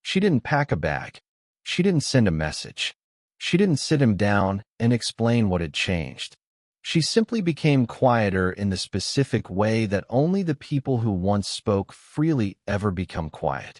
She didn't pack a bag. She didn't send a message. She didn't sit him down and explain what had changed. She simply became quieter in the specific way that only the people who once spoke freely ever become quiet.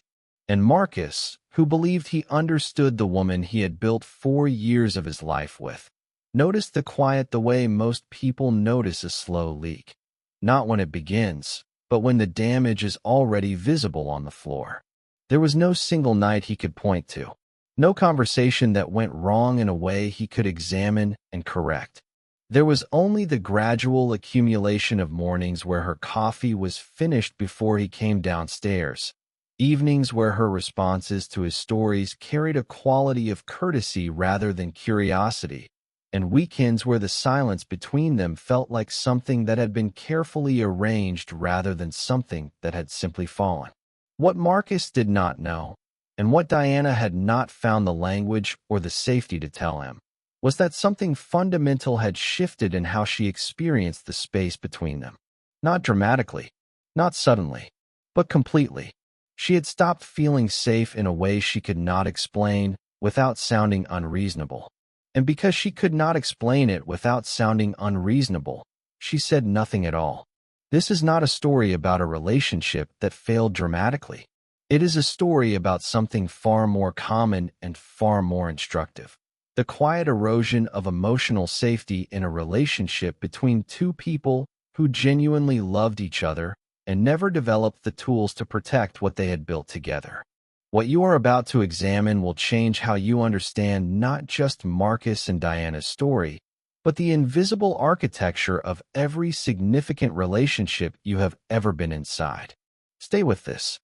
And Marcus, who believed he understood the woman he had built 4 years of his life with, noticed the quiet the way most people notice a slow leak. Not when it begins, but when the damage is already visible on the floor. There was no single night he could point to. No conversation that went wrong in a way he could examine and correct. There was only the gradual accumulation of mornings where her coffee was finished before he came downstairs, evenings where her responses to his stories carried a quality of courtesy rather than curiosity, and weekends where the silence between them felt like something that had been carefully arranged rather than something that had simply fallen. What Marcus did not know, and what Diana had not found the language or the safety to tell him, was that something fundamental had shifted in how she experienced the space between them. Not dramatically, not suddenly, but completely. She had stopped feeling safe in a way she could not explain without sounding unreasonable. And because she could not explain it without sounding unreasonable, she said nothing at all. This is not a story about a relationship that failed dramatically. It is a story about something far more common and far more instructive. The quiet erosion of emotional safety in a relationship between two people who genuinely loved each other and never developed the tools to protect what they had built together. What you are about to examine will change how you understand not just Marcus and Diana's story, but the invisible architecture of every significant relationship you have ever been inside. Stay with this.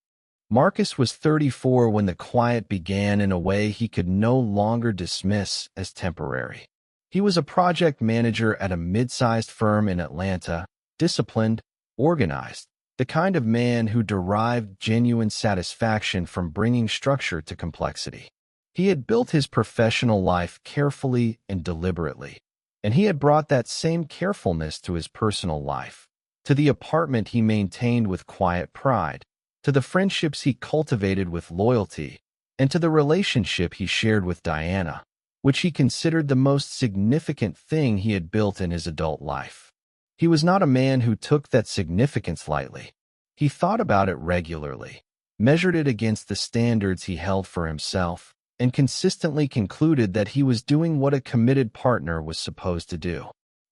Marcus was 34 when the quiet began in a way he could no longer dismiss as temporary. He was a project manager at a mid-sized firm in Atlanta, disciplined, organized, the kind of man who derived genuine satisfaction from bringing structure to complexity. He had built his professional life carefully and deliberately, and he had brought that same carefulness to his personal life, to the apartment he maintained with quiet pride, to the friendships he cultivated with loyalty, and to the relationship he shared with Diana, which he considered the most significant thing he had built in his adult life. He was not a man who took that significance lightly. He thought about it regularly, measured it against the standards he held for himself, and consistently concluded that he was doing what a committed partner was supposed to do.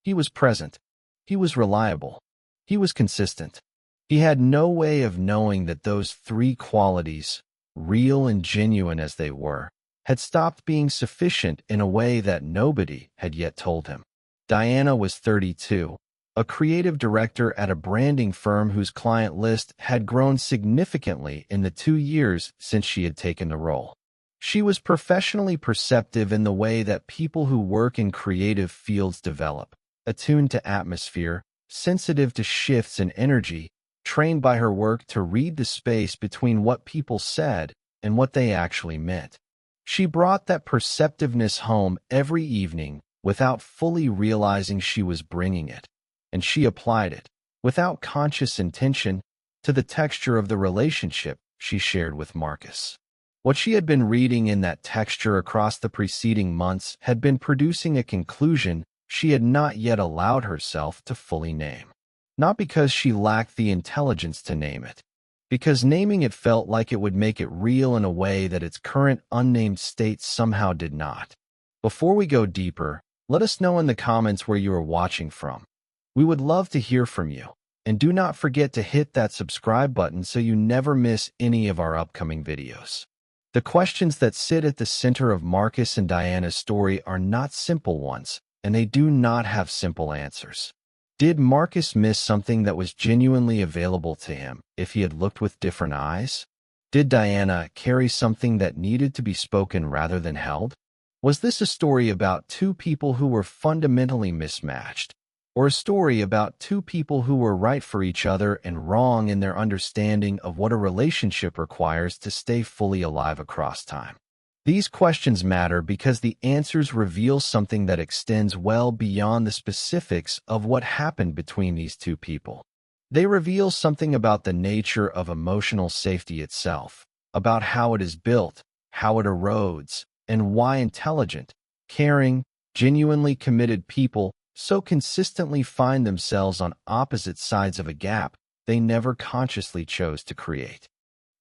He was present. He was reliable. He was consistent. He had no way of knowing that those 3 qualities, real and genuine as they were, had stopped being sufficient in a way that nobody had yet told him. Diana was 32, a creative director at a branding firm whose client list had grown significantly in the 2 years since she had taken the role. She was professionally perceptive in the way that people who work in creative fields develop, attuned to atmosphere, sensitive to shifts in energy, trained by her work to read the space between what people said and what they actually meant. She brought that perceptiveness home every evening without fully realizing she was bringing it, and she applied it, without conscious intention, to the texture of the relationship she shared with Marcus. What she had been reading in that texture across the preceding months had been producing a conclusion she had not yet allowed herself to fully name. Not because she lacked the intelligence to name it, because naming it felt like it would make it real in a way that its current unnamed state somehow did not. Before we go deeper, let us know in the comments where you are watching from. We would love to hear from you, and do not forget to hit that subscribe button so you never miss any of our upcoming videos. The questions that sit at the center of Marcus and Diana's story are not simple ones, and they do not have simple answers. Did Marcus miss something that was genuinely available to him if he had looked with different eyes? Did Diana carry something that needed to be spoken rather than held? Was this a story about 2 people who were fundamentally mismatched, or a story about 2 people who were right for each other and wrong in their understanding of what a relationship requires to stay fully alive across time? These questions matter because the answers reveal something that extends well beyond the specifics of what happened between these 2 people. They reveal something about the nature of emotional safety itself, about how it is built, how it erodes, and why intelligent, caring, genuinely committed people so consistently find themselves on opposite sides of a gap they never consciously chose to create.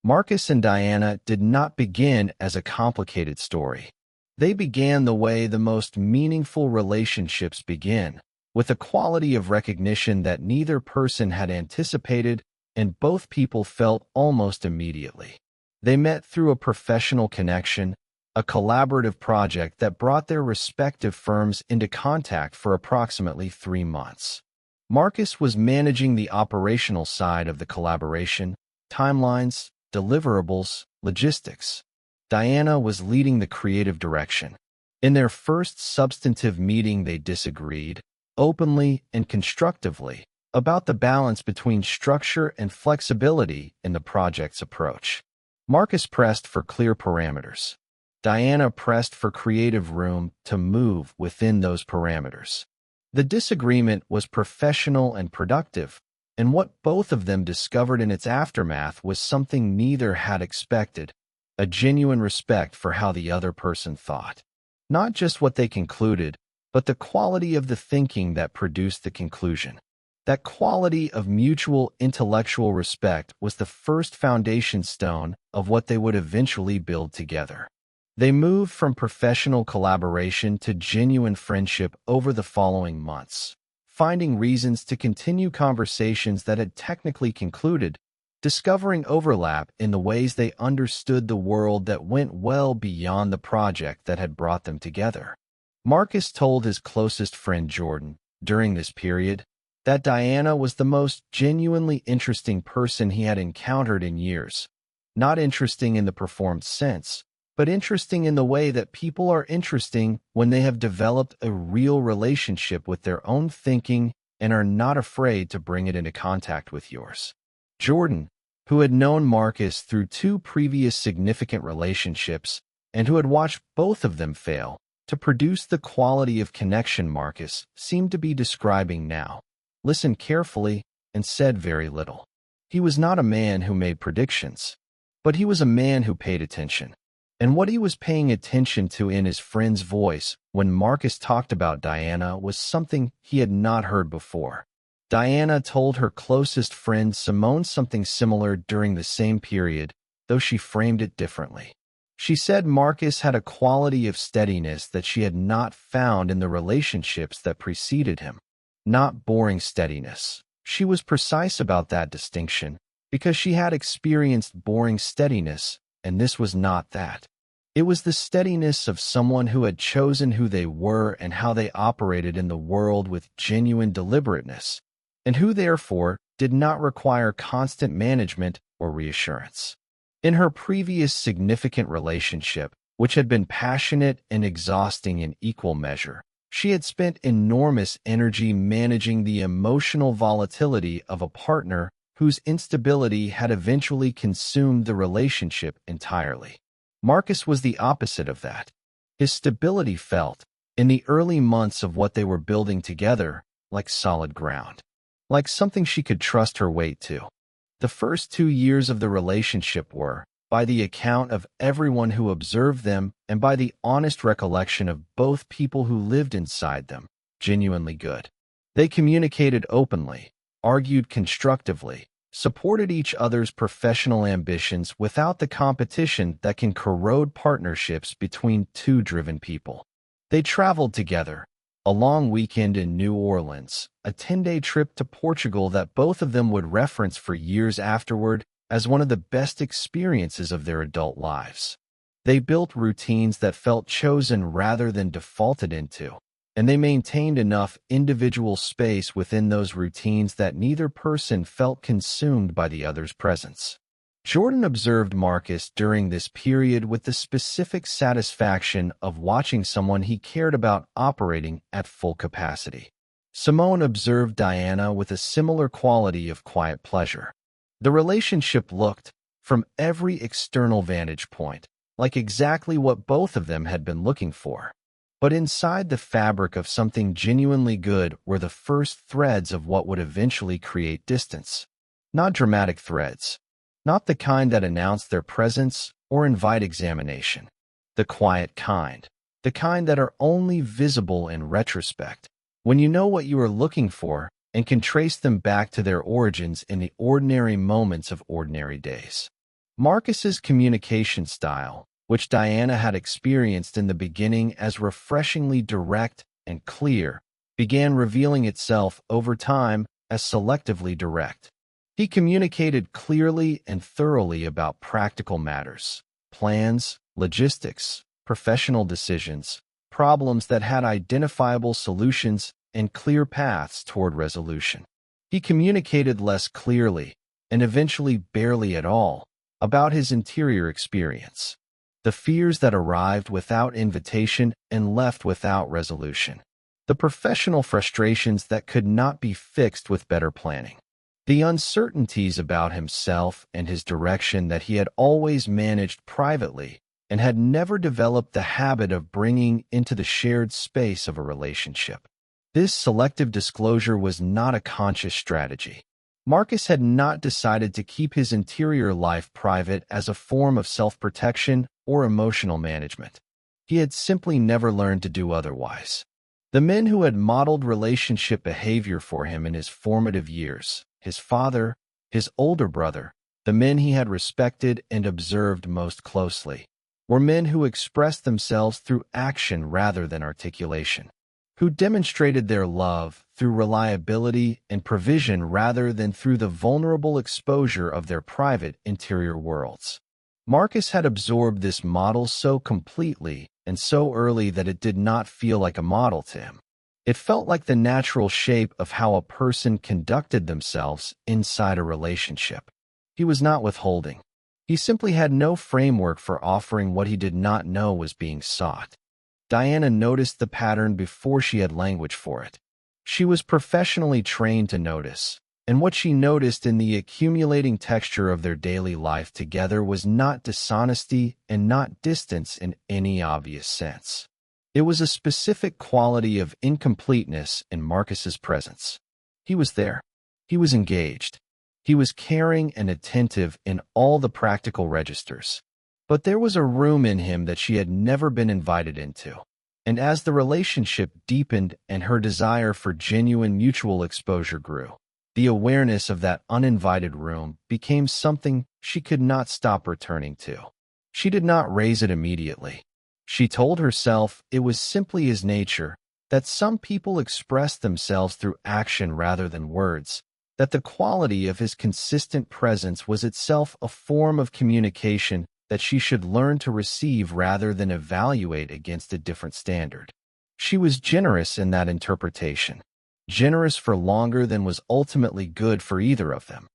Marcus and Diana did not begin as a complicated story. They began the way the most meaningful relationships begin, with a quality of recognition that neither person had anticipated and both people felt almost immediately. They met through a professional connection, a collaborative project that brought their respective firms into contact for approximately 3 months. Marcus was managing the operational side of the collaboration, timelines, deliverables, logistics. Diana was leading the creative direction. In their first substantive meeting, they disagreed, openly and constructively, about the balance between structure and flexibility in the project's approach. Marcus pressed for clear parameters. Diana pressed for creative room to move within those parameters. The disagreement was professional and productive, and what both of them discovered in its aftermath was something neither had expected: a genuine respect for how the other person thought. Not just what they concluded, but the quality of the thinking that produced the conclusion. That quality of mutual intellectual respect was the first foundation stone of what they would eventually build together. They moved from professional collaboration to genuine friendship over the following months, finding reasons to continue conversations that had technically concluded, discovering overlap in the ways they understood the world that went well beyond the project that had brought them together. Marcus told his closest friend Jordan, during this period, that Diana was the most genuinely interesting person he had encountered in years. Not interesting in the performed sense, but interesting in the way that people are interesting when they have developed a real relationship with their own thinking and are not afraid to bring it into contact with yours. Jordan, who had known Marcus through 2 previous significant relationships and who had watched both of them fail to produce the quality of connection Marcus seemed to be describing now, listened carefully and said very little. He was not a man who made predictions, but he was a man who paid attention. And what he was paying attention to in his friend's voice when Marcus talked about Diana was something he had not heard before. Diana told her closest friend Simone something similar during the same period, though she framed it differently. She said Marcus had a quality of steadiness that she had not found in the relationships that preceded him. Not boring steadiness. She was precise about that distinction because she had experienced boring steadiness, and this was not that. It was the steadiness of someone who had chosen who they were and how they operated in the world with genuine deliberateness, and who therefore did not require constant management or reassurance. In her previous significant relationship, which had been passionate and exhausting in equal measure, she had spent enormous energy managing the emotional volatility of a partner whose instability had eventually consumed the relationship entirely. Marcus was the opposite of that. His stability felt, in the early months of what they were building together, like solid ground, like something she could trust her weight to. The first 2 years of the relationship were, by the account of everyone who observed them and by the honest recollection of both people who lived inside them, genuinely good. They communicated openly, argued constructively, supported each other's professional ambitions without the competition that can corrode partnerships between 2 driven people. They traveled together, a long weekend in New Orleans, a 10-day trip to Portugal that both of them would reference for years afterward as one of the best experiences of their adult lives. They built routines that felt chosen rather than defaulted into, and they maintained enough individual space within those routines that neither person felt consumed by the other's presence. Jordan observed Marcus during this period with the specific satisfaction of watching someone he cared about operating at full capacity. Simone observed Diana with a similar quality of quiet pleasure. The relationship looked, from every external vantage point, like exactly what both of them had been looking for. But inside the fabric of something genuinely good were the first threads of what would eventually create distance. Not dramatic threads, not the kind that announce their presence or invite examination. The quiet kind, the kind that are only visible in retrospect, when you know what you are looking for and can trace them back to their origins in the ordinary moments of ordinary days. Marcus's communication style, which Diana had experienced in the beginning as refreshingly direct and clear, began revealing itself over time as selectively direct. He communicated clearly and thoroughly about practical matters, plans, logistics, professional decisions, problems that had identifiable solutions and clear paths toward resolution. He communicated less clearly, and eventually barely at all, about his interior experience, the fears that arrived without invitation and left without resolution, the professional frustrations that could not be fixed with better planning, the uncertainties about himself and his direction that he had always managed privately and had never developed the habit of bringing into the shared space of a relationship. This selective disclosure was not a conscious strategy. Marcus had not decided to keep his interior life private as a form of self-protection or emotional management. He had simply never learned to do otherwise. The men who had modeled relationship behavior for him in his formative years, his father, his older brother, the men he had respected and observed most closely, were men who expressed themselves through action rather than articulation, who demonstrated their love through reliability and provision rather than through the vulnerable exposure of their private interior worlds. Marcus had absorbed this model so completely and so early that it did not feel like a model to him. It felt like the natural shape of how a person conducted themselves inside a relationship. He was not withholding. He simply had no framework for offering what he did not know was being sought. Diana noticed the pattern before she had language for it. She was professionally trained to notice, and what she noticed in the accumulating texture of their daily life together was not dishonesty and not distance in any obvious sense. It was a specific quality of incompleteness in Marcus's presence. He was there. He was engaged. He was caring and attentive in all the practical registers. But there was a room in him that she had never been invited into. And as the relationship deepened and her desire for genuine mutual exposure grew, the awareness of that uninvited room became something she could not stop returning to. She did not raise it immediately. She told herself it was simply his nature, that some people expressed themselves through action rather than words, that the quality of his consistent presence was itself a form of communication that she should learn to receive rather than evaluate against a different standard. She was generous in that interpretation, generous for longer than was ultimately good for either of them.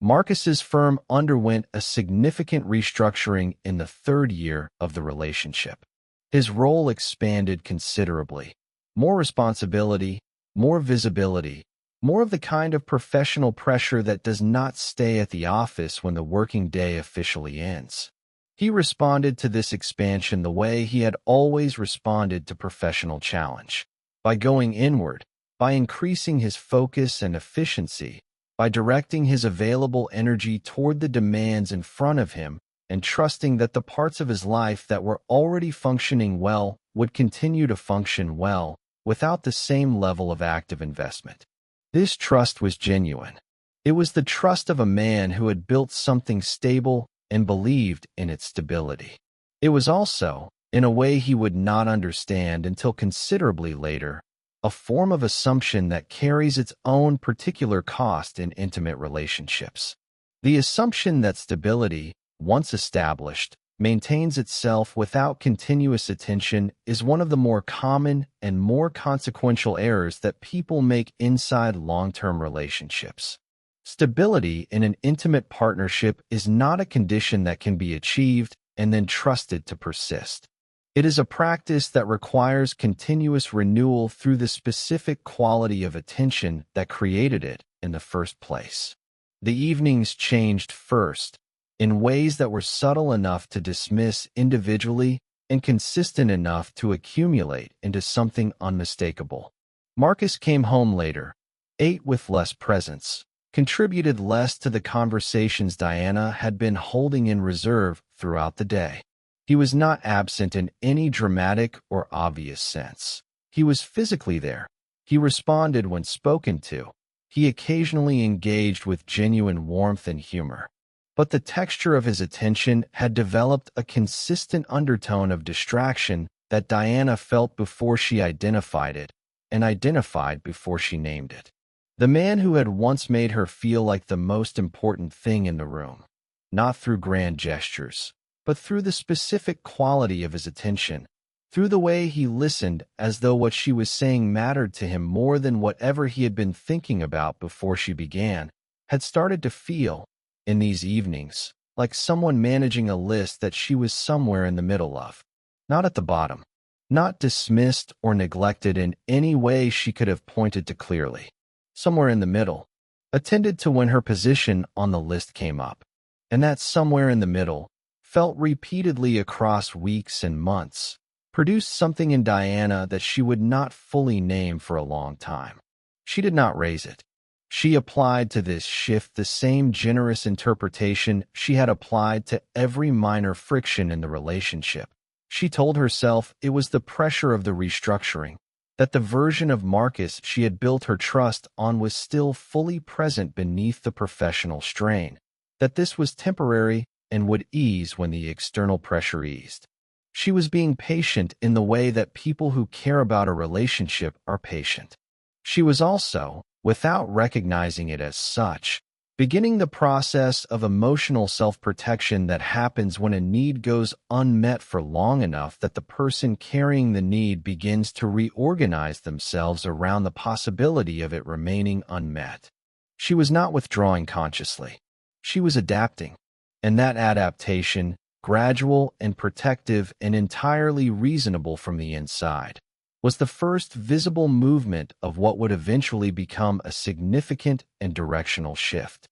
Marcus's firm underwent a significant restructuring in the third year of the relationship. His role expanded considerably. More responsibility, more visibility, more of the kind of professional pressure that does not stay at the office when the working day officially ends. He responded to this expansion the way he had always responded to professional challenge, by going inward, by increasing his focus and efficiency, by directing his available energy toward the demands in front of him, and trusting that the parts of his life that were already functioning well would continue to function well without the same level of active investment. This trust was genuine. It was the trust of a man who had built something stable and believed in its stability. It was also, in a way he would not understand until considerably later, a form of assumption that carries its own particular cost in intimate relationships. The assumption that stability, once established, maintains itself without continuous attention is one of the more common and more consequential errors that people make inside long-term relationships. Stability in an intimate partnership is not a condition that can be achieved and then trusted to persist. It is a practice that requires continuous renewal through the specific quality of attention that created it in the first place. The evenings changed first, in ways that were subtle enough to dismiss individually and consistent enough to accumulate into something unmistakable. Marcus came home later, ate with less presence, contributed less to the conversations Diana had been holding in reserve throughout the day. He was not absent in any dramatic or obvious sense. He was physically there. He responded when spoken to. He occasionally engaged with genuine warmth and humor. But the texture of his attention had developed a consistent undertone of distraction that Diana felt before she identified it, and identified before she named it. The man who had once made her feel like the most important thing in the room, not through grand gestures, but through the specific quality of his attention, through the way he listened as though what she was saying mattered to him more than whatever he had been thinking about before she began, had started to feel, in these evenings, like someone managing a list that she was somewhere in the middle of, not at the bottom, not dismissed or neglected in any way she could have pointed to clearly. Somewhere in the middle, attended to when her position on the list came up, and that somewhere in the middle, felt repeatedly across weeks and months, produced something in Diana that she would not fully name for a long time. She did not raise it. She applied to this shift the same generous interpretation she had applied to every minor friction in the relationship. She told herself it was the pressure of the restructuring, that the version of Marcus she had built her trust on was still fully present beneath the professional strain, that this was temporary and would ease when the external pressure eased. She was being patient in the way that people who care about a relationship are patient. She was also, without recognizing it as such, beginning the process of emotional self-protection that happens when a need goes unmet for long enough that the person carrying the need begins to reorganize themselves around the possibility of it remaining unmet. She was not withdrawing consciously. She was adapting. And that adaptation, gradual and protective and entirely reasonable from the inside, was the first visible movement of what would eventually become a significant and directional shift.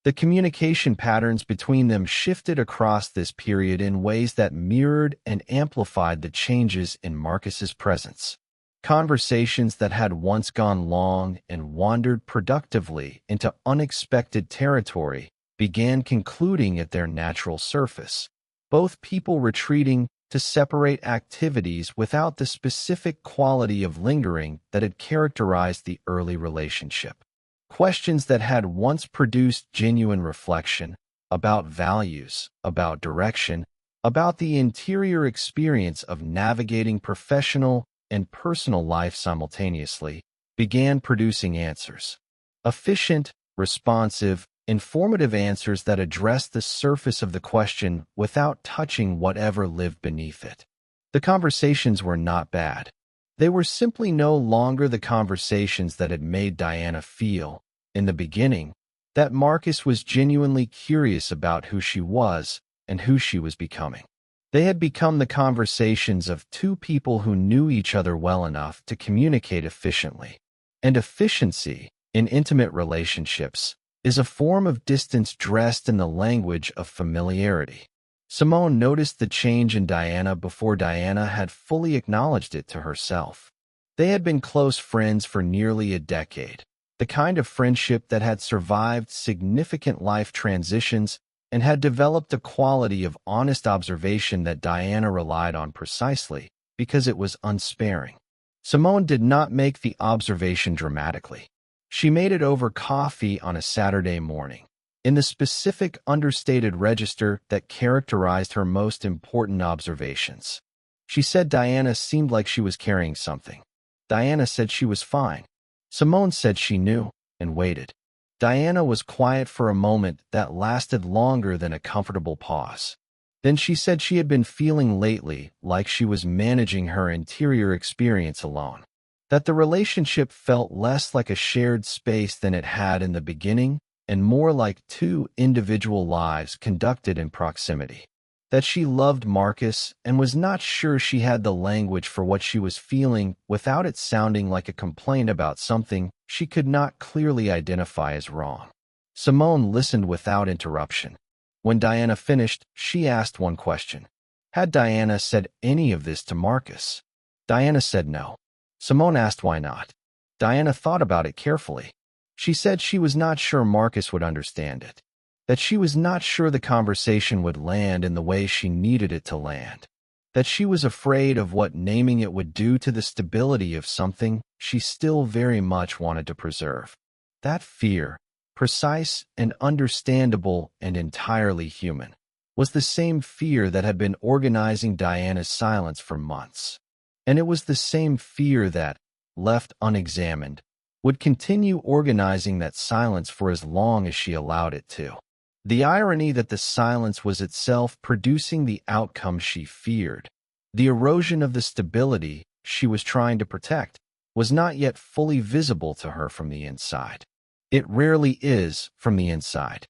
The communication patterns between them shifted across this period in ways that mirrored and amplified the changes in Marcus's presence. Conversations that had once gone long and wandered productively into unexpected territory began concluding at their natural surface, both people retreating to separate activities without the specific quality of lingering that had characterized the early relationship. Questions that had once produced genuine reflection about values, about direction, about the interior experience of navigating professional and personal life simultaneously, began producing answers. Efficient, responsive, informative answers that addressed the surface of the question without touching whatever lived beneath it. The conversations were not bad. They were simply no longer the conversations that had made Diana feel, in the beginning, that Marcus was genuinely curious about who she was and who she was becoming. They had become the conversations of two people who knew each other well enough to communicate efficiently. And efficiency, in intimate relationships, is a form of distance dressed in the language of familiarity. Simone noticed the change in Diana before Diana had fully acknowledged it to herself. They had been close friends for nearly a decade, the kind of friendship that had survived significant life transitions and had developed a quality of honest observation that Diana relied on precisely because it was unsparing. Simone did not make the observation dramatically. She made it over coffee on a Saturday morning, in the specific understated register that characterized her most important observations. She said Diana seemed like she was carrying something. Diana said she was fine. Simone said she knew, and waited. Diana was quiet for a moment that lasted longer than a comfortable pause. Then she said she had been feeling lately like she was managing her interior experience alone, that the relationship felt less like a shared space than it had in the beginning and more like two individual lives conducted in proximity, that she loved Marcus and was not sure she had the language for what she was feeling without it sounding like a complaint about something she could not clearly identify as wrong. Simone listened without interruption. When Diana finished, she asked one question. Had Diana said any of this to Marcus? Diana said no. Simone asked why not. Diana thought about it carefully. She said she was not sure Marcus would understand it, that she was not sure the conversation would land in the way she needed it to land, that she was afraid of what naming it would do to the stability of something she still very much wanted to preserve. That fear, precise and understandable and entirely human, was the same fear that had been organizing Diana's silence for months. And it was the same fear that, left unexamined, would continue organizing that silence for as long as she allowed it to. The irony that the silence was itself producing the outcome she feared, the erosion of the stability she was trying to protect, was not yet fully visible to her from the inside. It rarely is from the inside.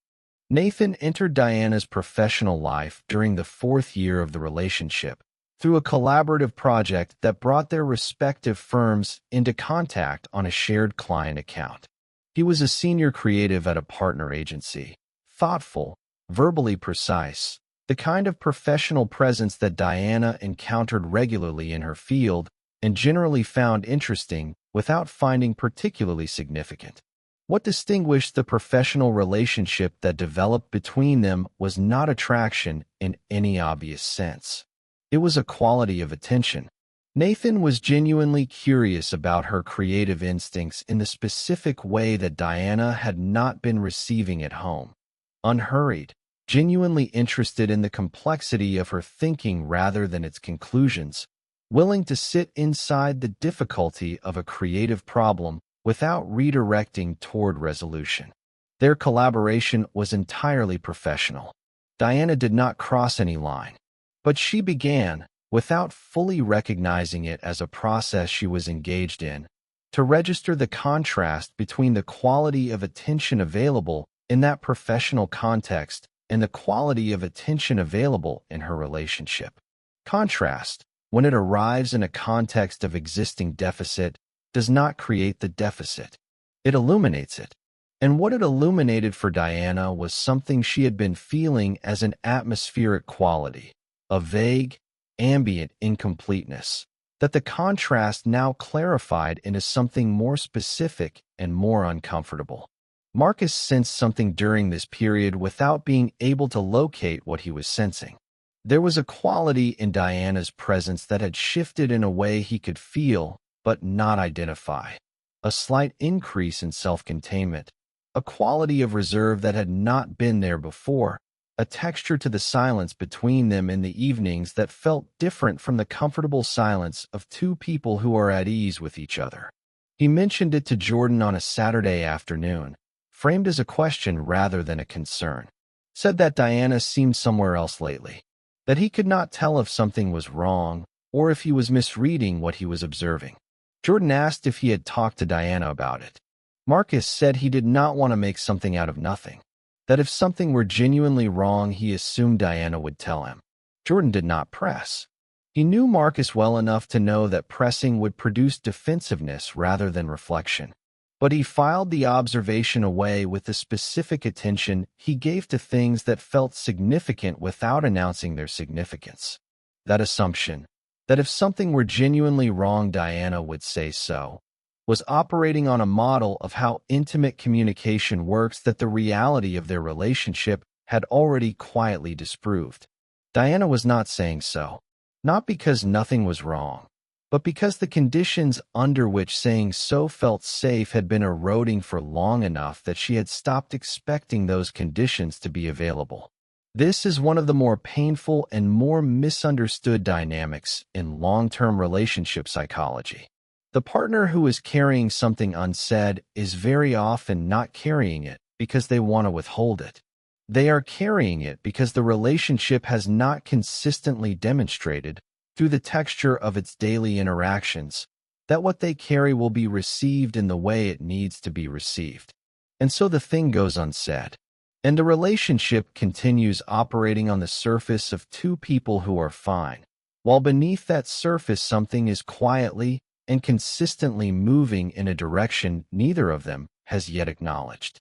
Nathan entered Diana's professional life during the 4th year of the relationship through a collaborative project that brought their respective firms into contact on a shared client account. He was a senior creative at a partner agency, thoughtful, verbally precise, the kind of professional presence that Diana encountered regularly in her field and generally found interesting without finding particularly significant. What distinguished the professional relationship that developed between them was not attraction in any obvious sense. It was a quality of attention. Nathan was genuinely curious about her creative instincts in the specific way that Diana had not been receiving at home. Unhurried, genuinely interested in the complexity of her thinking rather than its conclusions, willing to sit inside the difficulty of a creative problem without redirecting toward resolution. Their collaboration was entirely professional. Diana did not cross any line, but she began, without fully recognizing it as a process she was engaged in, to register the contrast between the quality of attention available in that professional context and the quality of attention available in her relationship. Contrast, when it arrives in a context of existing deficit, does not create the deficit. It illuminates it. And what it illuminated for Diana was something she had been feeling as an atmospheric quality, a vague, ambient incompleteness, that the contrast now clarified into something more specific and more uncomfortable. Marcus sensed something during this period without being able to locate what he was sensing. There was a quality in Diana's presence that had shifted in a way he could feel but not identify, a slight increase in self-containment, a quality of reserve that had not been there before, a texture to the silence between them in the evenings that felt different from the comfortable silence of two people who are at ease with each other. He mentioned it to Jordan on a Saturday afternoon, framed as a question rather than a concern. Said that Diana seemed somewhere else lately, that he could not tell if something was wrong or if he was misreading what he was observing. Jordan asked if he had talked to Diana about it. Marcus said he did not want to make something out of nothing, that if something were genuinely wrong, he assumed Diana would tell him. Jordan did not press. He knew Marcus well enough to know that pressing would produce defensiveness rather than reflection. But he filed the observation away with the specific attention he gave to things that felt significant without announcing their significance. That assumption, that if something were genuinely wrong, Diana would say so, was operating on a model of how intimate communication works that the reality of their relationship had already quietly disproved. Diana was not saying so, not because nothing was wrong, but because the conditions under which saying so felt safe had been eroding for long enough that she had stopped expecting those conditions to be available. This is one of the more painful and more misunderstood dynamics in long-term relationship psychology. The partner who is carrying something unsaid is very often not carrying it because they want to withhold it. They are carrying it because the relationship has not consistently demonstrated, through the texture of its daily interactions, that what they carry will be received in the way it needs to be received. And so the thing goes unsaid. And the relationship continues operating on the surface of two people who are fine, while beneath that surface something is quietly and consistently moving in a direction neither of them has yet acknowledged.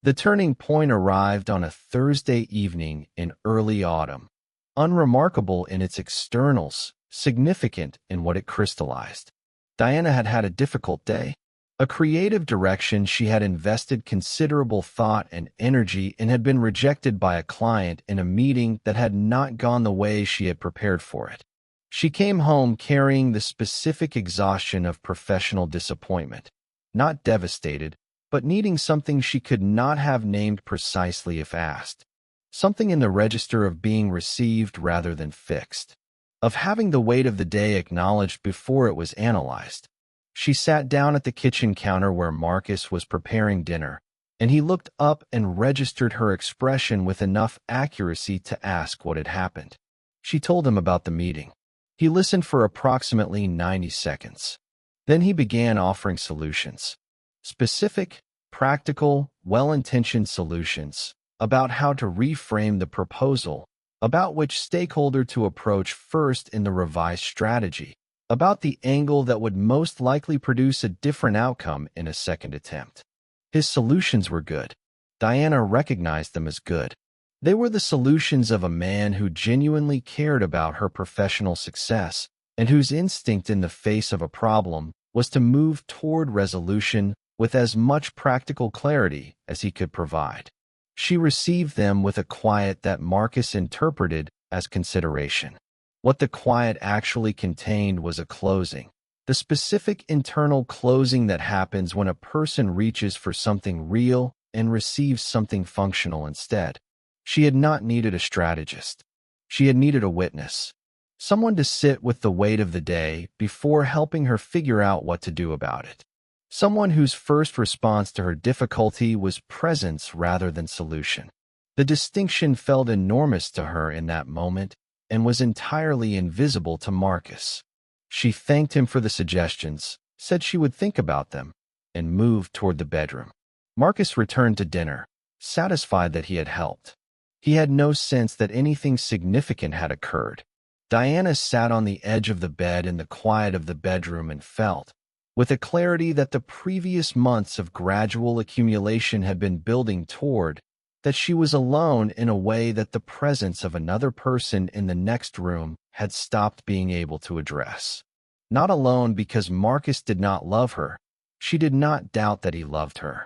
The turning point arrived on a Thursday evening in early autumn, unremarkable in its externals, significant in what it crystallized. Diana had had a difficult day, A creative direction she had invested considerable thought and energy in had been rejected by a client in a meeting that had not gone the way she had prepared for it. She came home carrying the specific exhaustion of professional disappointment, not devastated, but needing something she could not have named precisely if asked. Something in the register of being received rather than fixed, of having the weight of the day acknowledged before it was analyzed. She sat down at the kitchen counter where Marcus was preparing dinner, and he looked up and registered her expression with enough accuracy to ask what had happened. She told him about the meeting. He listened for approximately 90 seconds. Then he began offering solutions. Specific, practical, well-intentioned solutions about how to reframe the proposal, about which stakeholder to approach first in the revised strategy, about the angle that would most likely produce a different outcome in a second attempt. His solutions were good. Diana recognized them as good. They were the solutions of a man who genuinely cared about her professional success and whose instinct in the face of a problem was to move toward resolution with as much practical clarity as he could provide. She received them with a quiet that Marcus interpreted as consideration. What the quiet actually contained was a closing, the specific internal closing that happens when a person reaches for something real and receives something functional instead. She had not needed a strategist. She had needed a witness, someone to sit with the weight of the day before helping her figure out what to do about it. Someone whose first response to her difficulty was presence rather than solution. The distinction felt enormous to her in that moment and was entirely invisible to Marcus. She thanked him for the suggestions, said she would think about them, and moved toward the bedroom. Marcus returned to dinner, satisfied that he had helped. He had no sense that anything significant had occurred. Diana sat on the edge of the bed in the quiet of the bedroom and felt, with a clarity that the previous months of gradual accumulation had been building toward, that she was alone in a way that the presence of another person in the next room had stopped being able to address. Not alone because Marcus did not love her. She did not doubt that he loved her.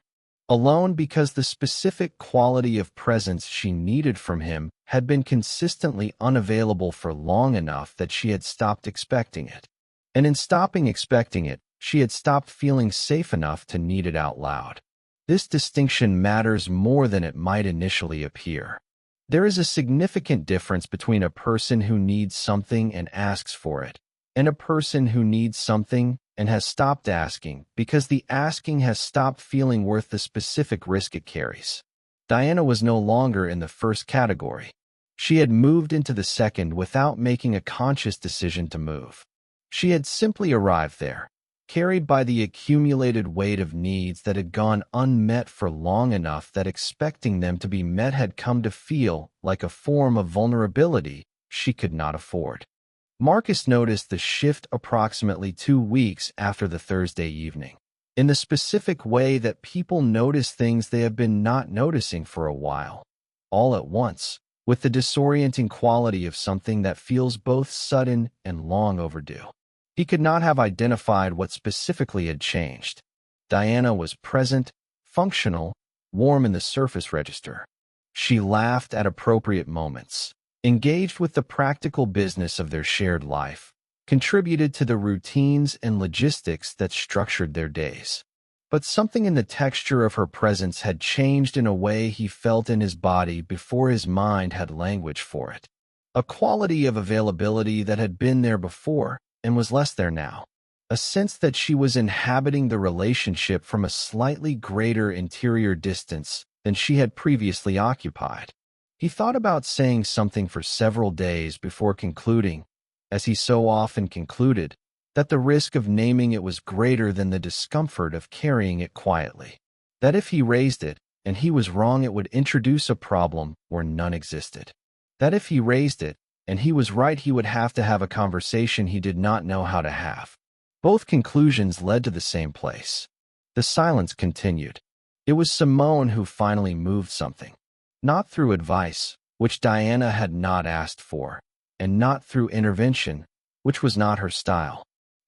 Alone because the specific quality of presence she needed from him had been consistently unavailable for long enough that she had stopped expecting it. And in stopping expecting it, she had stopped feeling safe enough to need it out loud. This distinction matters more than it might initially appear. There is a significant difference between a person who needs something and asks for it, and a person who needs something and has stopped asking because the asking has stopped feeling worth the specific risk it carries. Diana was no longer in the first category. She had moved into the second without making a conscious decision to move. She had simply arrived there, carried by the accumulated weight of needs that had gone unmet for long enough that expecting them to be met had come to feel like a form of vulnerability she could not afford. Marcus noticed the shift approximately 2 weeks after the Thursday evening, in the specific way that people notice things they have been not noticing for a while, all at once, with the disorienting quality of something that feels both sudden and long overdue. He could not have identified what specifically had changed. Diana was present, functional, warm in the surface register. She laughed at appropriate moments, engaged with the practical business of their shared life, contributed to the routines and logistics that structured their days. But something in the texture of her presence had changed in a way he felt in his body before his mind had language for it. A quality of availability that had been there before and was less there now. A sense that she was inhabiting the relationship from a slightly greater interior distance than she had previously occupied. He thought about saying something for several days before concluding, as he so often concluded, that the risk of naming it was greater than the discomfort of carrying it quietly. That if he raised it, and he was wrong, it would introduce a problem where none existed. That if he raised it, and he was right, he would have to have a conversation he did not know how to have. Both conclusions led to the same place. The silence continued. It was Simone who finally moved something. Not through advice, which Diana had not asked for, and not through intervention, which was not her style,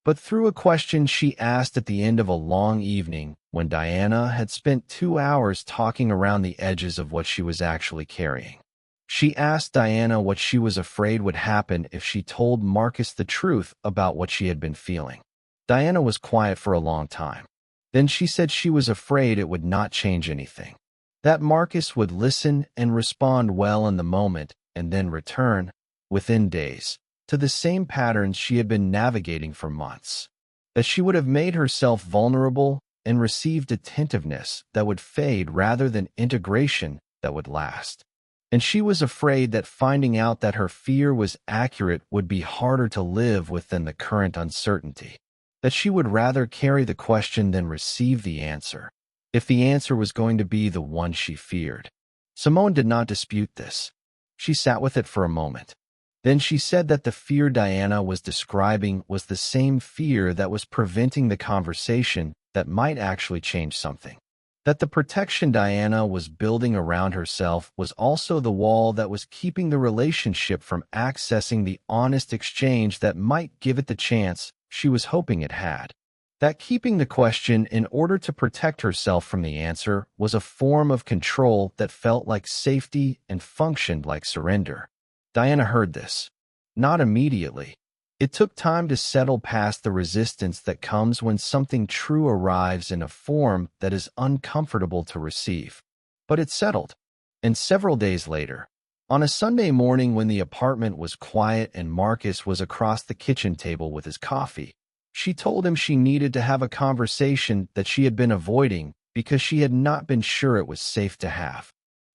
but through a question she asked at the end of a long evening when Diana had spent 2 hours talking around the edges of what she was actually carrying. She asked Diana what she was afraid would happen if she told Marcus the truth about what she had been feeling. Diana was quiet for a long time. Then she said she was afraid it would not change anything, that Marcus would listen and respond well in the moment and then return, within days, to the same patterns she had been navigating for months, that she would have made herself vulnerable and received attentiveness that would fade rather than integration that would last. And she was afraid that finding out that her fear was accurate would be harder to live with than the current uncertainty, that she would rather carry the question than receive the answer, if the answer was going to be the one she feared. Simone did not dispute this. She sat with it for a moment. Then she said that the fear Diana was describing was the same fear that was preventing the conversation that might actually change something. That the protection Diana was building around herself was also the wall that was keeping the relationship from accessing the honest exchange that might give it the chance she was hoping it had. That keeping the question in order to protect herself from the answer was a form of control that felt like safety and functioned like surrender. Diana heard this. Not immediately. It took time to settle past the resistance that comes when something true arrives in a form that is uncomfortable to receive. But it settled. And several days later, on a Sunday morning when the apartment was quiet and Marcus was across the kitchen table with his coffee, she told him she needed to have a conversation that she had been avoiding because she had not been sure it was safe to have.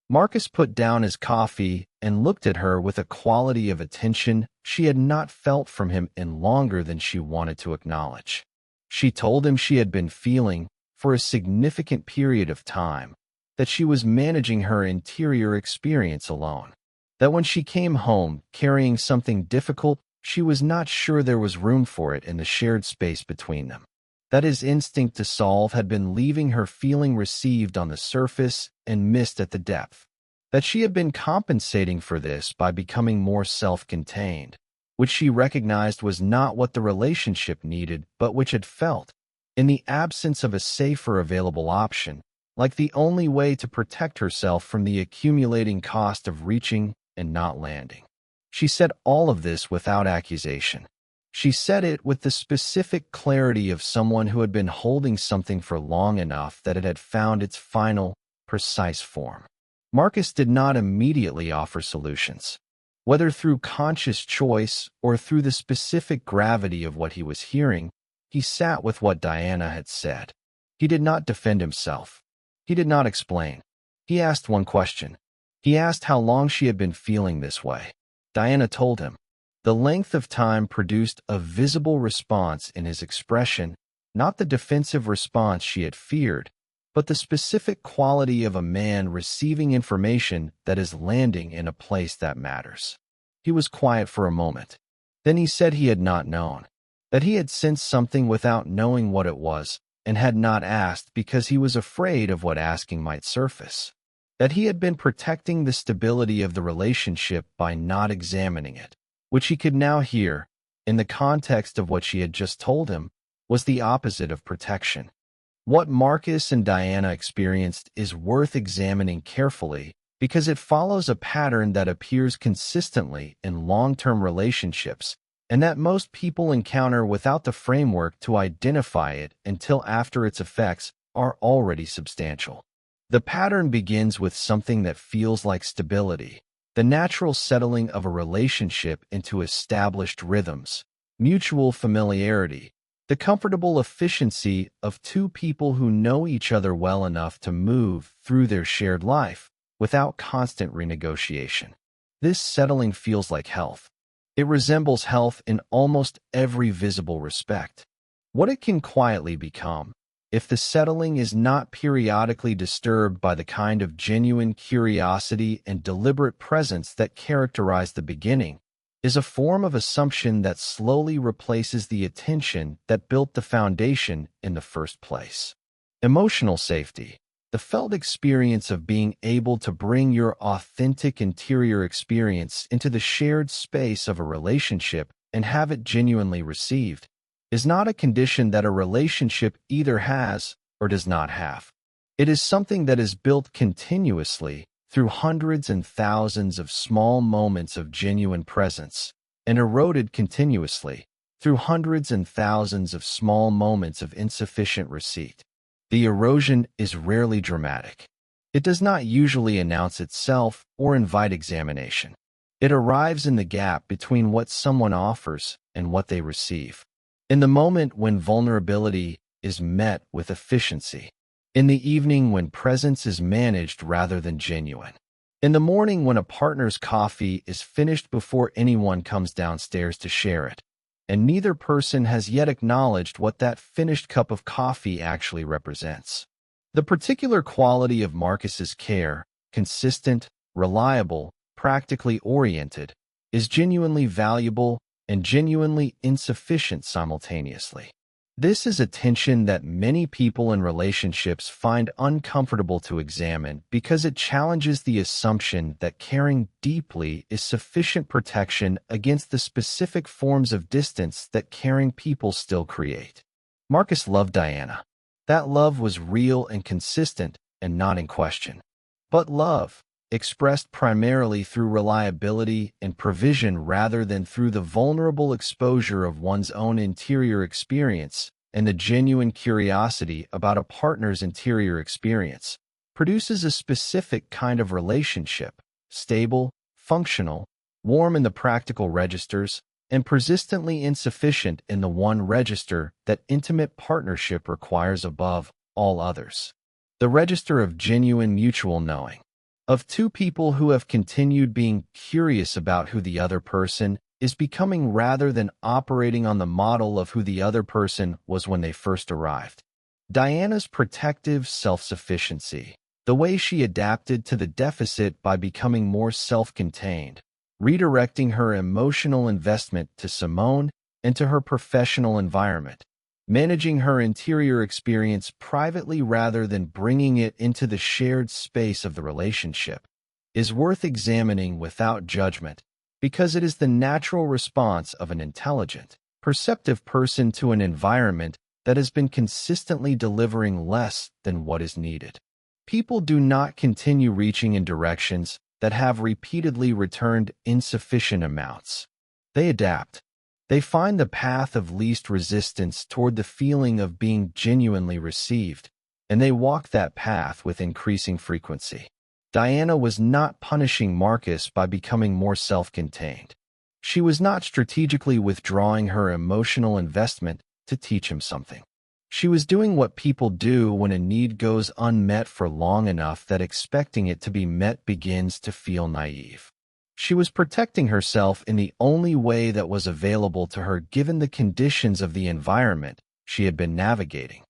Marcus put down his coffee and looked at her with a quality of attention she had not felt from him in longer than she wanted to acknowledge. She told him she had been feeling, for a significant period of time, that she was managing her interior experience alone. That when she came home carrying something difficult, she was not sure there was room for it in the shared space between them. That his instinct to solve had been leaving her feeling received on the surface and missed at the depth. That she had been compensating for this by becoming more self-contained, which she recognized was not what the relationship needed but which it felt, in the absence of a safer available option, like the only way to protect herself from the accumulating cost of reaching and not landing. She said all of this without accusation. She said it with the specific clarity of someone who had been holding something for long enough that it had found its final, precise form. Marcus did not immediately offer solutions. Whether through conscious choice or through the specific gravity of what he was hearing, he sat with what Diana had said. He did not defend himself. He did not explain. He asked one question. He asked how long she had been feeling this way. Diana told him. The length of time produced a visible response in his expression, not the defensive response she had feared, but the specific quality of a man receiving information that is landing in a place that matters. He was quiet for a moment. Then he said he had not known, that he had sensed something without knowing what it was, and had not asked because he was afraid of what asking might surface, that he had been protecting the stability of the relationship by not examining it, which he could now hear, in the context of what she had just told him, was the opposite of protection. What Marcus and Diana experienced is worth examining carefully because it follows a pattern that appears consistently in long-term relationships and that most people encounter without the framework to identify it until after its effects are already substantial. The pattern begins with something that feels like stability, the natural settling of a relationship into established rhythms, mutual familiarity, the comfortable efficiency of two people who know each other well enough to move through their shared life without constant renegotiation. This settling feels like health. It resembles health in almost every visible respect. What it can quietly become, if the settling is not periodically disturbed by the kind of genuine curiosity and deliberate presence that characterize the beginning, is a form of assumption that slowly replaces the attention that built the foundation in the first place. Emotional safety, the felt experience of being able to bring your authentic interior experience into the shared space of a relationship and have it genuinely received, is not a condition that a relationship either has or does not have. It is something that is built continuously through hundreds and thousands of small moments of genuine presence and eroded continuously through hundreds and thousands of small moments of insufficient receipt. The erosion is rarely dramatic. It does not usually announce itself or invite examination. It arrives in the gap between what someone offers and what they receive. In the moment when vulnerability is met with efficiency. In the evening when presence is managed rather than genuine. In the morning when a partner's coffee is finished before anyone comes downstairs to share it. And neither person has yet acknowledged what that finished cup of coffee actually represents. The particular quality of Marcus's care, consistent, reliable, practically oriented, is genuinely valuable and genuinely insufficient simultaneously. This is a tension that many people in relationships find uncomfortable to examine because it challenges the assumption that caring deeply is sufficient protection against the specific forms of distance that caring people still create. Marcus loved Diana. That love was real and consistent and not in question. But love, expressed primarily through reliability and provision rather than through the vulnerable exposure of one's own interior experience and the genuine curiosity about a partner's interior experience, produces a specific kind of relationship, stable, functional, warm in the practical registers, and persistently insufficient in the one register that intimate partnership requires above all others. The register of genuine mutual knowing. Of two people who have continued being curious about who the other person is becoming rather than operating on the model of who the other person was when they first arrived. Diana's protective self-sufficiency, the way she adapted to the deficit by becoming more self-contained, redirecting her emotional investment to Simone and to her professional environment, managing her interior experience privately rather than bringing it into the shared space of the relationship, is worth examining without judgment because it is the natural response of an intelligent, perceptive person to an environment that has been consistently delivering less than what is needed. People do not continue reaching in directions that have repeatedly returned insufficient amounts. They adapt. They find the path of least resistance toward the feeling of being genuinely received, and they walk that path with increasing frequency. Diana was not punishing Marcus by becoming more self-contained. She was not strategically withdrawing her emotional investment to teach him something. She was doing what people do when a need goes unmet for long enough that expecting it to be met begins to feel naive. She was protecting herself in the only way that was available to her given the conditions of the environment she had been navigating.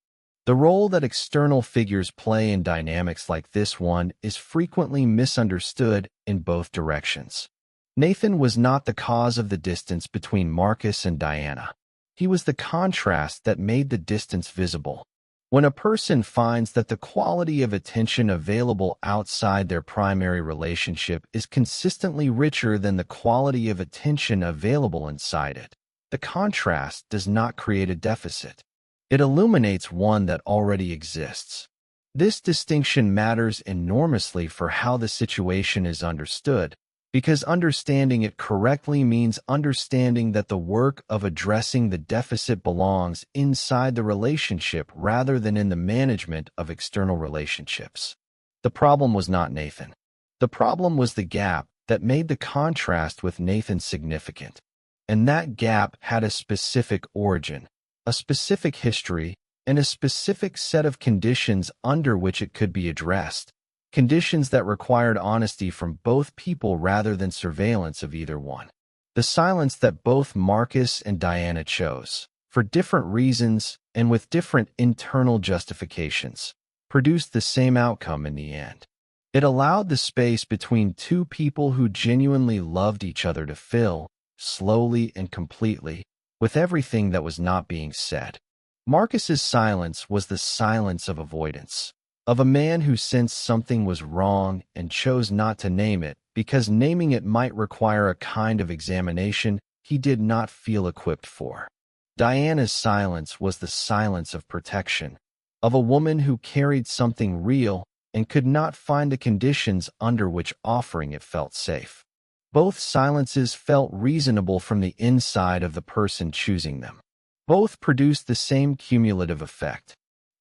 The role that external figures play in dynamics like this one is frequently misunderstood in both directions. Nathan was not the cause of the distance between Marcus and Diana. He was the contrast that made the distance visible. When a person finds that the quality of attention available outside their primary relationship is consistently richer than the quality of attention available inside it, the contrast does not create a deficit. It illuminates one that already exists. This distinction matters enormously for how the situation is understood, because understanding it correctly means understanding that the work of addressing the deficit belongs inside the relationship rather than in the management of external relationships. The problem was not Nathan. The problem was the gap that made the contrast with Nathan significant. And that gap had a specific origin, a specific history, and a specific set of conditions under which it could be addressed. Conditions that required honesty from both people rather than surveillance of either one. The silence that both Marcus and Diana chose, for different reasons and with different internal justifications, produced the same outcome in the end. It allowed the space between two people who genuinely loved each other to fill, slowly and completely, with everything that was not being said. Marcus's silence was the silence of avoidance. Of a man who sensed something was wrong and chose not to name it because naming it might require a kind of examination he did not feel equipped for. Diana's silence was the silence of protection, of a woman who carried something real and could not find the conditions under which offering it felt safe. Both silences felt reasonable from the inside of the person choosing them. Both produced the same cumulative effect.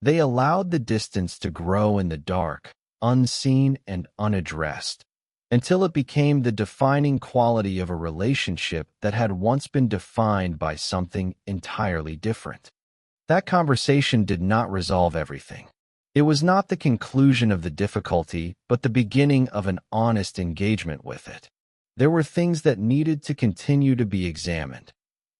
They allowed the distance to grow in the dark, unseen and unaddressed, until it became the defining quality of a relationship that had once been defined by something entirely different. That conversation did not resolve everything. It was not the conclusion of the difficulty, but the beginning of an honest engagement with it. There were things that needed to continue to be examined,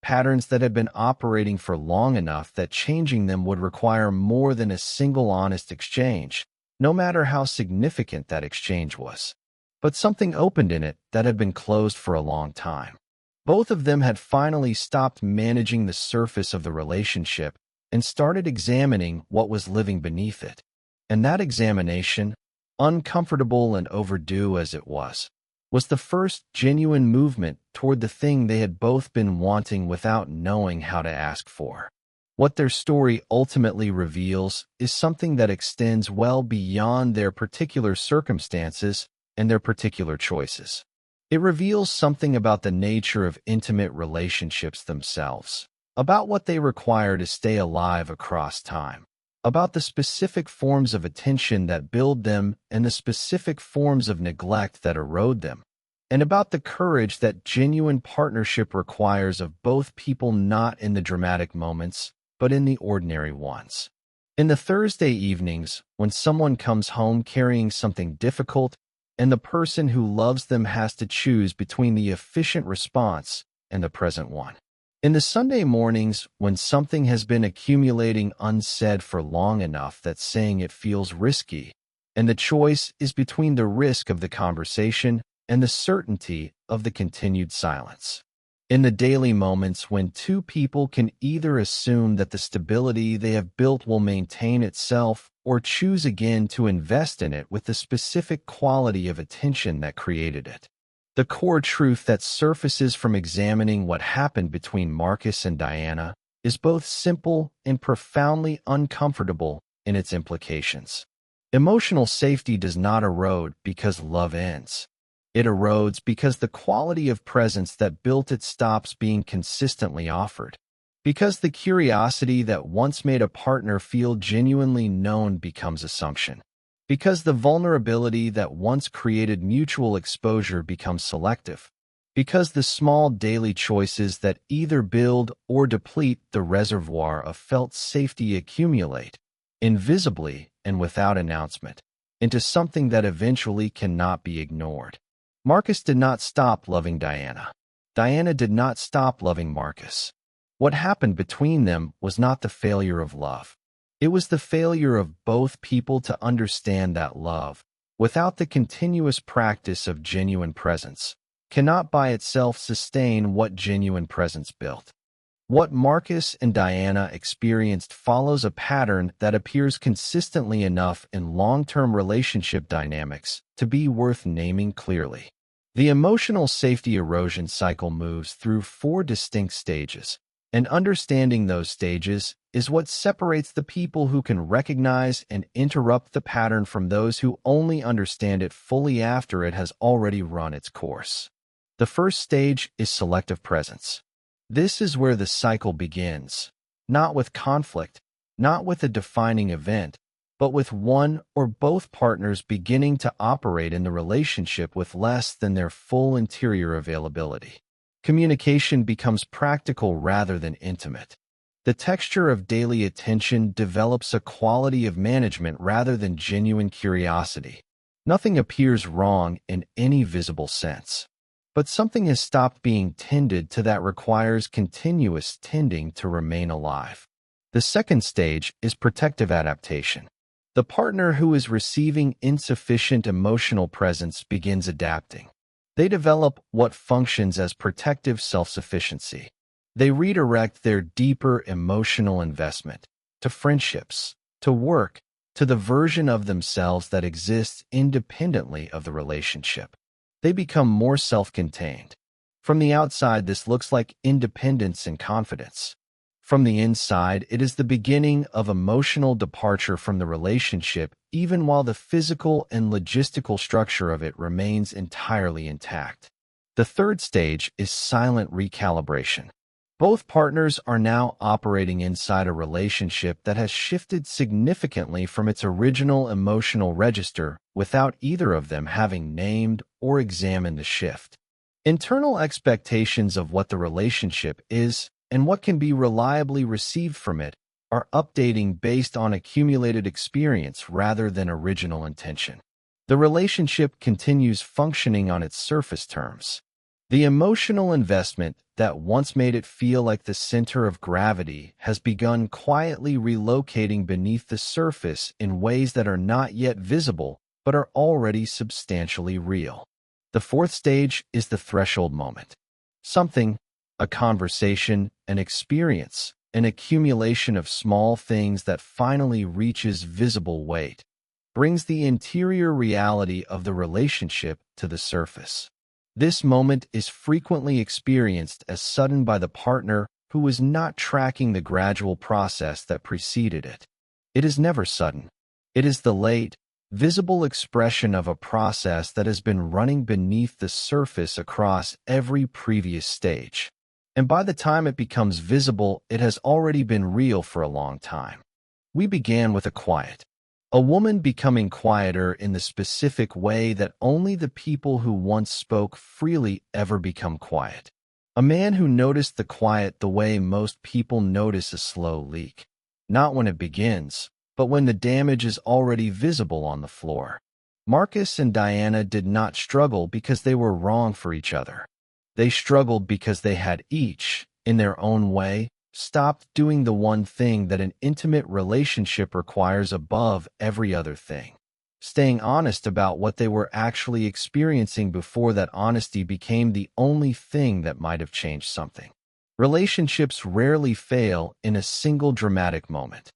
patterns that had been operating for long enough that changing them would require more than a single honest exchange, no matter how significant that exchange was. But something opened in it that had been closed for a long time. Both of them had finally stopped managing the surface of the relationship and started examining what was living beneath it. And that examination, uncomfortable and overdue as it was the first genuine movement toward the thing they had both been wanting without knowing how to ask for. What their story ultimately reveals is something that extends well beyond their particular circumstances and their particular choices. It reveals something about the nature of intimate relationships themselves, about what they require to stay alive across time, about the specific forms of attention that build them and the specific forms of neglect that erode them, and about the courage that genuine partnership requires of both people, not in the dramatic moments, but in the ordinary ones. In the Thursday evenings, when someone comes home carrying something difficult, and the person who loves them has to choose between the efficient response and the present one. In the Sunday mornings, when something has been accumulating unsaid for long enough that saying it feels risky, and the choice is between the risk of the conversation and the certainty of the continued silence. In the daily moments when two people can either assume that the stability they have built will maintain itself or choose again to invest in it with the specific quality of attention that created it. The core truth that surfaces from examining what happened between Marcus and Diana is both simple and profoundly uncomfortable in its implications. Emotional safety does not erode because love ends. It erodes because the quality of presence that built it stops being consistently offered. Because the curiosity that once made a partner feel genuinely known becomes assumption. Because the vulnerability that once created mutual exposure becomes selective. Because the small daily choices that either build or deplete the reservoir of felt safety accumulate, invisibly and without announcement, into something that eventually cannot be ignored. Marcus did not stop loving Diana. Diana did not stop loving Marcus. What happened between them was not the failure of love. It was the failure of both people to understand that love, without the continuous practice of genuine presence, cannot by itself sustain what genuine presence built. What Marcus and Diana experienced follows a pattern that appears consistently enough in long-term relationship dynamics to be worth naming clearly. The emotional safety erosion cycle moves through 4 distinct stages, and understanding those stages is what separates the people who can recognize and interrupt the pattern from those who only understand it fully after it has already run its course. The first stage is selective presence. This is where the cycle begins, not with conflict, not with a defining event, but with one or both partners beginning to operate in the relationship with less than their full interior availability. Communication becomes practical rather than intimate. The texture of daily attention develops a quality of management rather than genuine curiosity. Nothing appears wrong in any visible sense. But something has stopped being tended to that requires continuous tending to remain alive. The second stage is protective adaptation. The partner who is receiving insufficient emotional presence begins adapting. They develop what functions as protective self-sufficiency. They redirect their deeper emotional investment to friendships, to work, to the version of themselves that exists independently of the relationship. They become more self-contained. From the outside, this looks like independence and confidence. From the inside, it is the beginning of emotional departure from the relationship, even while the physical and logistical structure of it remains entirely intact. The third stage is silent recalibration. Both partners are now operating inside a relationship that has shifted significantly from its original emotional register without either of them having named or examined the shift. Internal expectations of what the relationship is and what can be reliably received from it are updating based on accumulated experience rather than original intention. The relationship continues functioning on its surface terms. The emotional investment that once made it feel like the center of gravity has begun quietly relocating beneath the surface in ways that are not yet visible but are already substantially real. The fourth stage is the threshold moment. Something, a conversation, an experience, an accumulation of small things that finally reaches visible weight, brings the interior reality of the relationship to the surface. This moment is frequently experienced as sudden by the partner who is not tracking the gradual process that preceded it. It is never sudden. It is the late, visible expression of a process that has been running beneath the surface across every previous stage. And by the time it becomes visible, it has already been real for a long time. We began with a quiet. A woman becoming quieter in the specific way that only the people who once spoke freely ever become quiet. A man who noticed the quiet the way most people notice a slow leak. Not when it begins, but when the damage is already visible on the floor. Marcus and Diana did not struggle because they were wrong for each other. They struggled because they had each, in their own way, stopped doing the one thing that an intimate relationship requires above every other thing. Staying honest about what they were actually experiencing before that honesty became the only thing that might have changed something. Relationships rarely fail in a single dramatic moment.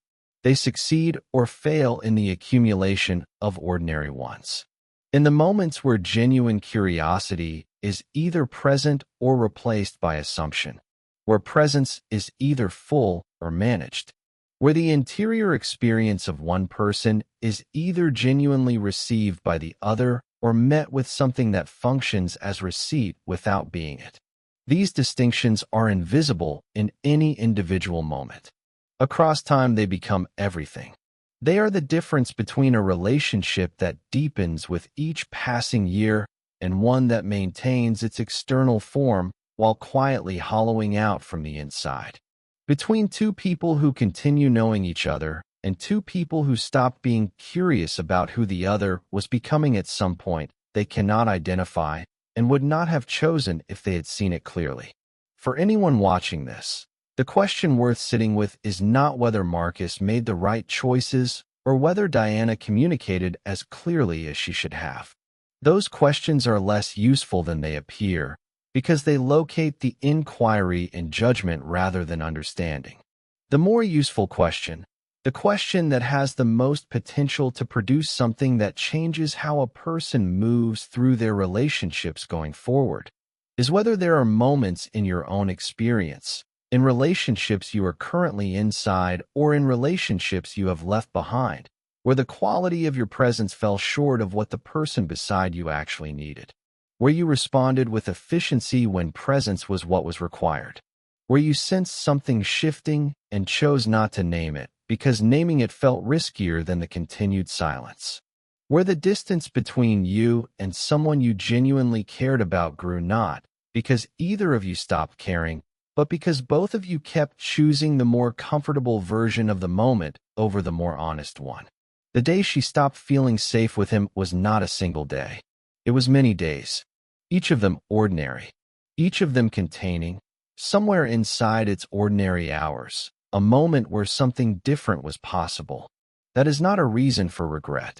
They succeed or fail in the accumulation of ordinary ones. In the moments where genuine curiosity is either present or replaced by assumption, where presence is either full or managed, where the interior experience of one person is either genuinely received by the other or met with something that functions as receipt without being it. These distinctions are invisible in any individual moment. Across time, they become everything. They are the difference between a relationship that deepens with each passing year and one that maintains its external form while quietly hollowing out from the inside. Between two people who continue knowing each other and two people who stop being curious about who the other was becoming at some point they cannot identify and would not have chosen if they had seen it clearly. For anyone watching this, the question worth sitting with is not whether Marcus made the right choices or whether Diana communicated as clearly as she should have. Those questions are less useful than they appear, because they locate the inquiry in judgment rather than understanding. The more useful question, the question that has the most potential to produce something that changes how a person moves through their relationships going forward, is whether there are moments in your own experience, in relationships you are currently inside or in relationships you have left behind, where the quality of your presence fell short of what the person beside you actually needed. Where you responded with efficiency when presence was what was required. Where you sensed something shifting and chose not to name it because naming it felt riskier than the continued silence. Where the distance between you and someone you genuinely cared about grew not because either of you stopped caring, but because both of you kept choosing the more comfortable version of the moment over the more honest one. The day she stopped feeling safe with him was not a single day. It was many days, each of them ordinary, each of them containing, somewhere inside its ordinary hours, a moment where something different was possible. That is not a reason for regret.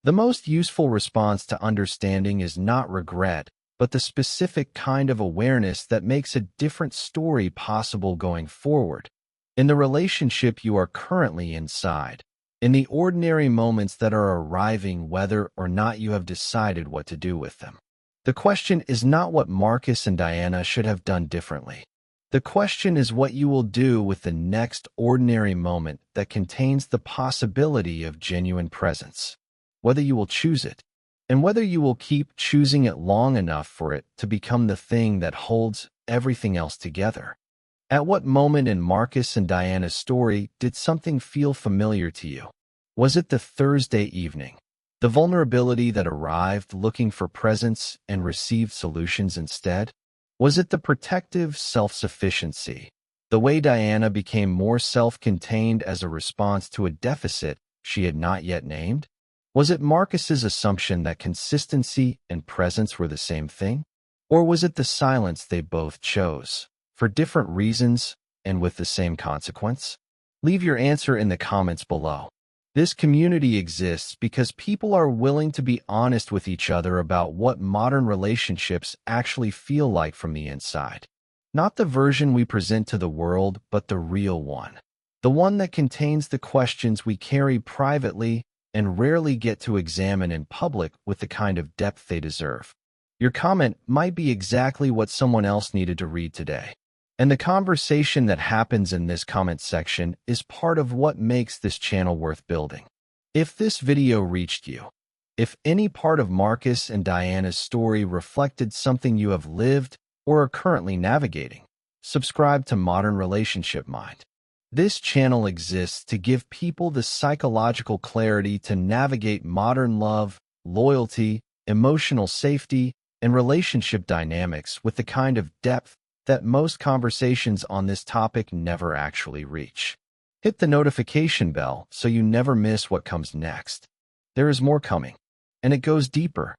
The most useful response to understanding is not regret, but the specific kind of awareness that makes a different story possible going forward. In the relationship you are currently inside, in the ordinary moments that are arriving whether or not you have decided what to do with them. The question is not what Marcus and Diana should have done differently. The question is what you will do with the next ordinary moment that contains the possibility of genuine presence, whether you will choose it, and whether you will keep choosing it long enough for it to become the thing that holds everything else together. At what moment in Marcus and Diana's story did something feel familiar to you? Was it the Thursday evening, the vulnerability that arrived looking for presence and received solutions instead? Was it the protective self-sufficiency, the way Diana became more self-contained as a response to a deficit she had not yet named? Was it Marcus's assumption that consistency and presence were the same thing? Or was it the silence they both chose, for different reasons and with the same consequence? Leave your answer in the comments below. This community exists because people are willing to be honest with each other about what modern relationships actually feel like from the inside. Not the version we present to the world, but the real one. The one that contains the questions we carry privately and rarely get to examine in public with the kind of depth they deserve. Your comment might be exactly what someone else needed to read today. And the conversation that happens in this comment section is part of what makes this channel worth building. If this video reached you, if any part of Marcus and Diana's story reflected something you have lived or are currently navigating, subscribe to Modern Relationship Mind. This channel exists to give people the psychological clarity to navigate modern love, loyalty, emotional safety, and relationship dynamics with the kind of depth that most conversations on this topic never actually reach. Hit the notification bell so you never miss what comes next. There is more coming, and it goes deeper,